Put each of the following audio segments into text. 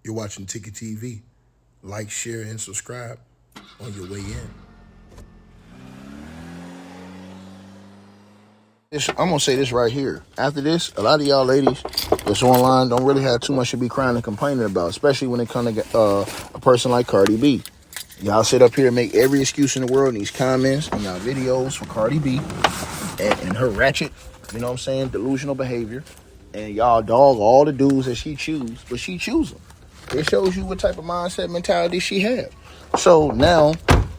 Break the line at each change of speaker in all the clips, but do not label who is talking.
You're watching Ticket TV. Like, share, and subscribe on your way in. I'm gonna say this right here. After this, a lot of y'all ladies that's online don't really have too much to be crying and complaining about, especially when it comes to a person like Cardi B. Y'all sit up here and make every excuse in the world in these comments and y'all videos for Cardi B and her ratchet, you know what I'm saying, delusional behavior. And y'all dog all the dudes that she choose, but she choose them. It shows you what type of mindset mentality she has. So now,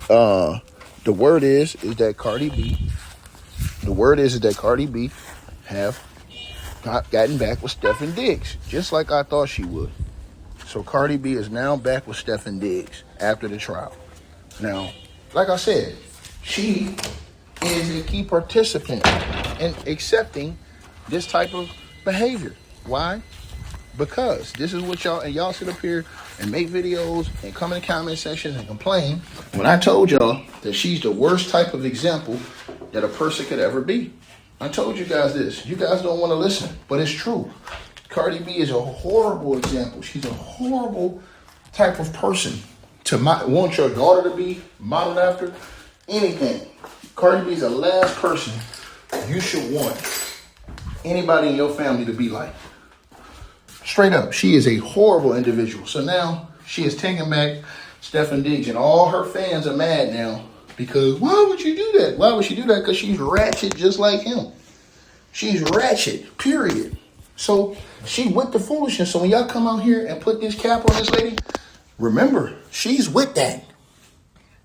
the word is that Cardi B. The word is that Cardi B have gotten back with Stephen Diggs, just like I thought she would. So Cardi B is now back with Stephen Diggs after the trial. Now, like I said, she is a key participant in accepting this type of behavior. Why? Because this is what y'all sit up here and make videos and come in the comment section and complain when I told y'all that she's the worst type of example that a person could ever be. I told you guys this. You guys don't want to listen, but it's true. Cardi B is a horrible example. She's a horrible type of person to want your daughter to be modeled after. Anything. Cardi B is the last person you should want anybody in your family to be like. Straight up, she is a horrible individual. So now she is taking back Stephen Diggs, and all her fans are mad now because why would you do that? Why would she do that? Because she's ratchet just like him. She's ratchet, period. So she with the foolishness. So when y'all come out here and put this cap on this lady, remember, she's with that.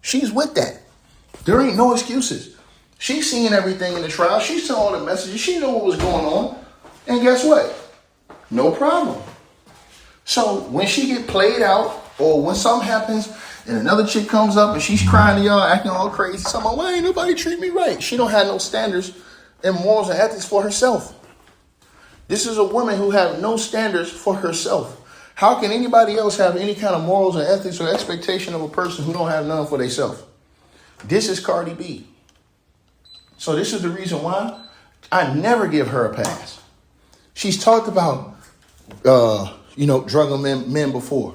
She's with that. There ain't no excuses. She's seeing everything in the trial. She saw all the messages. She knew what was going on. And guess what? No problem. So when she get played out, or when something happens and another chick comes up and she's crying to y'all, acting all crazy, something, why ain't nobody treat me right? She don't have no standards and morals and ethics for herself. This is a woman who have no standards for herself. How can anybody else have any kind of morals or ethics or expectation of a person who don't have none for themselves? This is Cardi B. So this is the reason why I never give her a pass. She's talked about drugging men before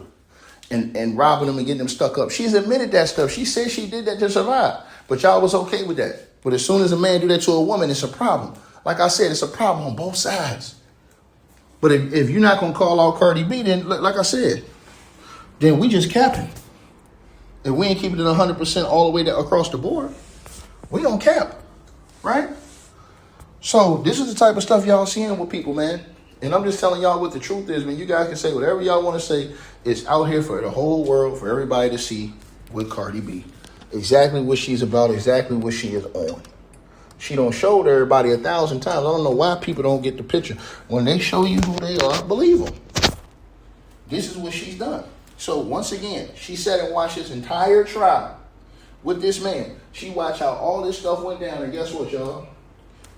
and robbing them and getting them stuck up. She's admitted that stuff. She said she did that to survive, but y'all was okay with that. But as soon as a man do that to a woman, it's a problem. Like I said, it's a problem on both sides. But if you're not going to call out Cardi B, then like I said, then we just capping. If we ain't keeping it 100% all the way across the board, we don't cap, right? So this is the type of stuff y'all seeing with people, man. And I'm just telling y'all what the truth is, man. You guys can say whatever y'all want to say. It's out here for the whole world, for everybody to see with Cardi B. Exactly what she's about, exactly what she is on. She don't show it to everybody 1,000 times. I don't know why people don't get the picture. When they show you who they are, believe them. This is what she's done. So once again, she sat and watched this entire trial with this man. She watched how all this stuff went down, and guess what, y'all?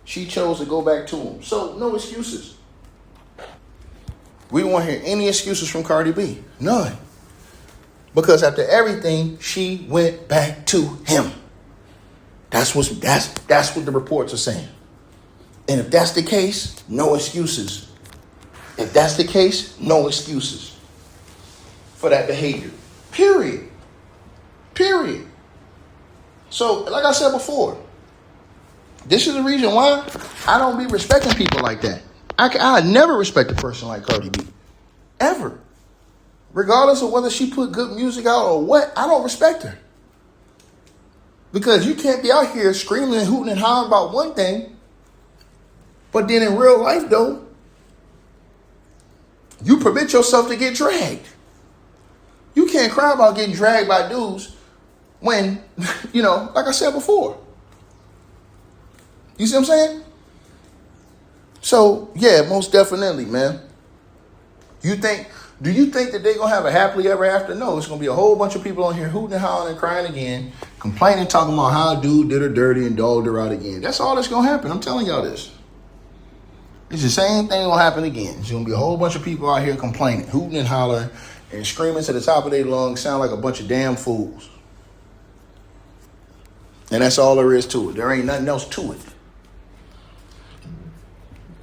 She chose to go back to him. So no excuses. We don't want to hear any excuses from Cardi B. None. Because after everything, she went back to him. That's what the reports are saying. And if that's the case, no excuses. If that's the case, no excuses for that behavior. Period. Period. So, like I said before, this is the reason why I don't be respecting people like that. I never respect a person like Cardi B. Ever. Regardless of whether she put good music out or what, I don't respect her. Because you can't be out here screaming and hooting and hollering about one thing, but then in real life, though, you permit yourself to get dragged. You can't cry about getting dragged by dudes when, like I said before. You see what I'm saying? So, yeah, most definitely, man. Do you think that they're going to have a happily ever after? No, it's going to be a whole bunch of people on here hooting and hollering and crying again, complaining, talking about how a dude did her dirty and dogged her out again. That's all that's going to happen. I'm telling y'all this. It's the same thing will happen again. There's going to be a whole bunch of people out here complaining, hooting and hollering and screaming to the top of their lungs, sound like a bunch of damn fools. And that's all there is to it. There ain't nothing else to it.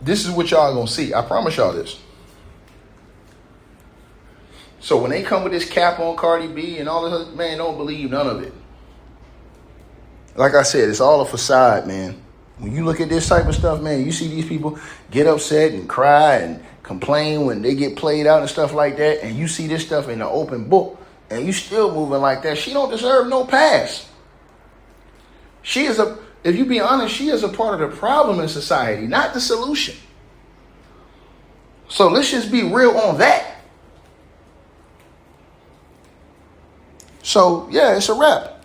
This is what y'all going to see. I promise y'all this. So when they come with this cap on Cardi B and all this, man, don't believe none of it. Like I said, it's all a facade, man. When you look at this type of stuff, man, you see these people get upset and cry and complain when they get played out and stuff like that, and you see this stuff in the open book, and you still moving like that. She don't deserve no pass. She is if you be honest, she is a part of the problem in society, not the solution. So let's just be real on that. So yeah, it's a wrap.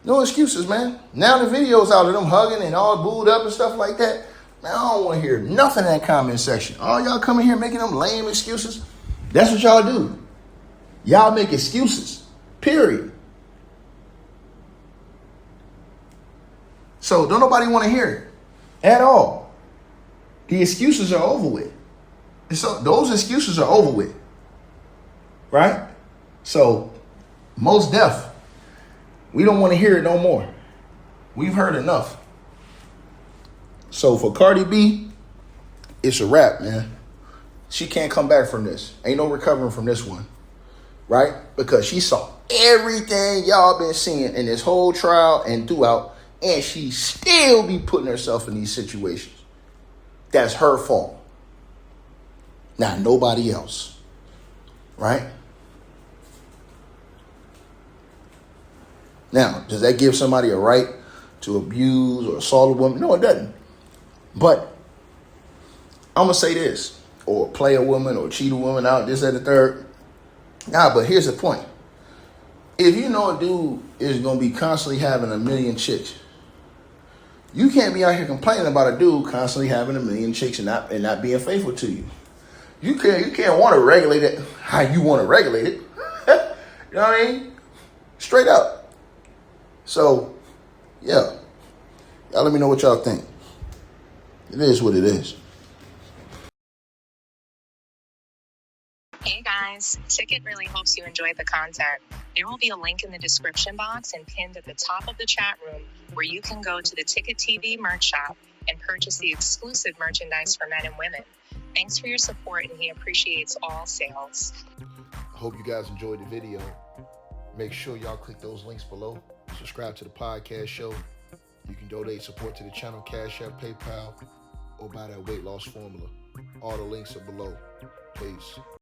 No excuses, man. Now the video's out of them hugging and all booed up and stuff like that. Man, I don't want to hear nothing in that comment section. All y'all coming here making them lame excuses. That's what y'all do. Y'all make excuses. Period. So don't nobody want to hear it at all. The excuses are over with. And so those excuses are over with. Right? So most deaf. We don't want to hear it no more. We've heard enough. So for Cardi B, it's a wrap, man. She can't come back from this. Ain't no recovering from this one. Right? Because she saw everything y'all been seeing in this whole trial and throughout, and she still be putting herself in these situations. That's her fault. Not nobody else. Right? Now, does that give somebody a right to abuse or assault a woman? No, it doesn't. But I'm going to say this, or play a woman or cheat a woman out, this, that, the third. Nah, but here's the point. If you know a dude is going to be constantly having a million chicks, you can't be out here complaining about a dude constantly having a million chicks and not being faithful to you. You can't want to regulate it how you want to regulate it. You know what I mean? Straight up. So, yeah. Y'all let me know what y'all think. It is what it is.
Hey guys, Ticket really hopes you enjoyed the content. There will be a link in the description box and pinned at the top of the chat room where you can go to the Ticket TV merch shop and purchase the exclusive merchandise for men and women. Thanks for your support, and he appreciates all sales.
I hope you guys enjoyed the video. Make sure y'all click those links below. Subscribe to the podcast show. You can donate support to the channel, Cash App, PayPal, or buy that weight loss formula. All the links are below. Peace.